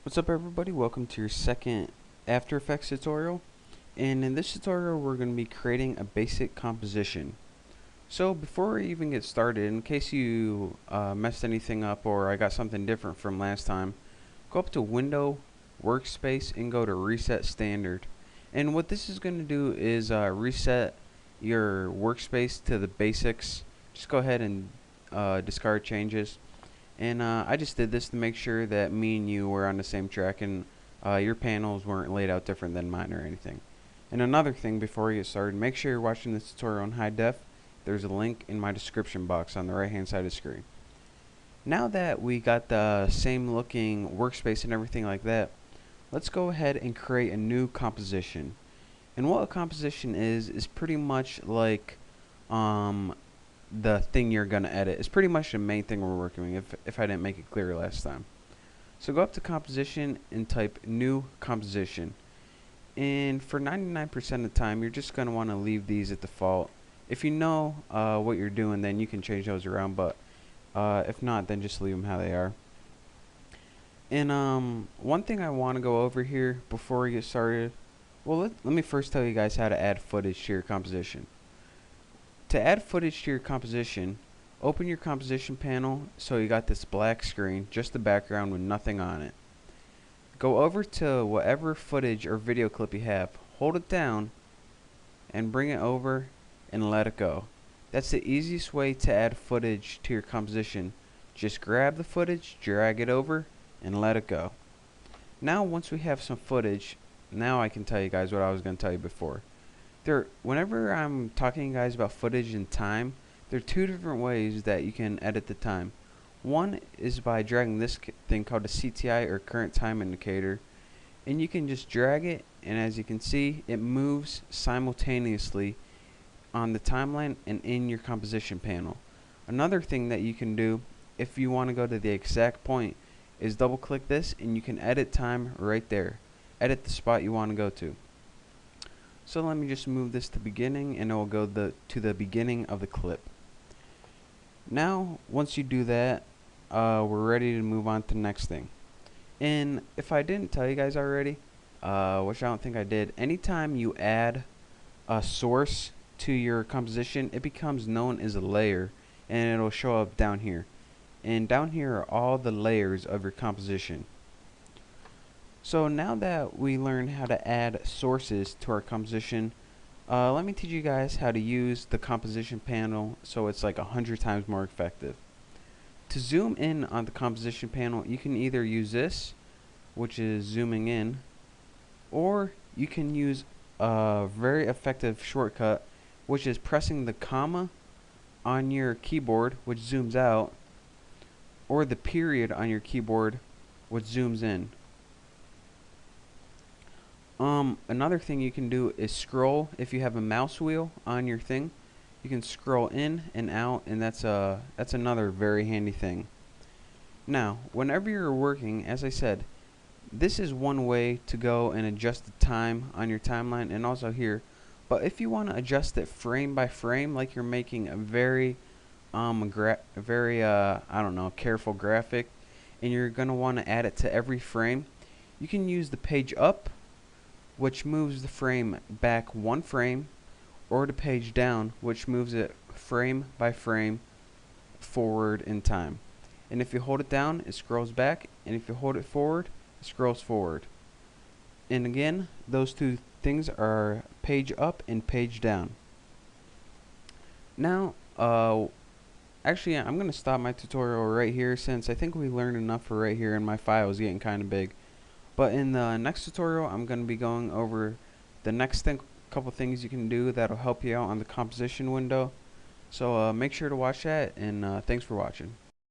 What's up everybody, welcome to your second After Effects tutorial, and in this tutorial we're going to be creating a basic composition. So before we even get started, in case you messed anything up or I got something different from last time, go up to Window, Workspace, and go to Reset Standard. And what this is going to do is reset your workspace to the basics. Just go ahead and discard changes. And I just did this to make sure that me and you were on the same track and your panels weren't laid out different than mine or anything. And another thing before we get started, make sure you're watching this tutorial in high def. There's a link in my description box on the right hand side of the screen. Now that we got the same looking workspace and everything like that, let's go ahead and create a new composition. And what a composition is pretty much like the thing you're going to edit. It's pretty much the main thing we're working with, if I didn't make it clear last time. So go up to composition and type new composition. And for 99% of the time, you're just going to want to leave these at default. If you know what you're doing, then you can change those around, but if not, then just leave them how they are. And one thing I want to go over here before we get started, well, let me first tell you guys how to add footage to your composition. To add footage to your composition, open your composition panel so you got this black screen, just the background with nothing on it. Go over to whatever footage or video clip you have, hold it down, and bring it over and let it go. That's the easiest way to add footage to your composition. Just grab the footage, drag it over, and let it go. Now once we have some footage, now I can tell you guys what I was going to tell you before. Whenever I'm talking to you guys about footage and time, there are two different ways that you can edit the time. One is by dragging this thing called a CTI, or current time indicator, and you can just drag it, and as you can see, it moves simultaneously on the timeline and in your composition panel. Another thing that you can do if you want to go to the exact point is double click this and you can edit time right there. Edit the spot you want to go to. So let me just move this to beginning, and it will go to the beginning of the clip. Now, once you do that, we're ready to move on to the next thing. And if I didn't tell you guys already, which I don't think I did, anytime you add a source to your composition, it becomes known as a layer, and it'll show up down here. And down here are all the layers of your composition. So now that we learned how to add sources to our composition, let me teach you guys how to use the composition panel so it's like 100 times more effective. To zoom in on the composition panel, you can either use this, which is zooming in, or you can use a very effective shortcut, which is pressing the comma on your keyboard, which zooms out, or the period on your keyboard, which zooms in. Another thing you can do is scroll. If you have a mouse wheel on your thing, you can scroll in and out, and that's another very handy thing. Now, whenever you're working, as I said, this is one way to go and adjust the time on your timeline, and also here. But if you want to adjust it frame by frame, like you're making a very I don't know, careful graphic, and you're gonna want to add it to every frame, you can use the page up, which moves the frame back one frame, or the page down, which moves it frame by frame forward in time. And if you hold it down, it scrolls back, and if you hold it forward, it scrolls forward. And again, those two things are page up and page down. Now, actually, I'm going to stop my tutorial right here, since I think we learned enough for right here, and my file is getting kind of big. But in the next tutorial, I'm going to be going over the next couple things you can do that'll help you out on the composition window. So make sure to watch that, and thanks for watching.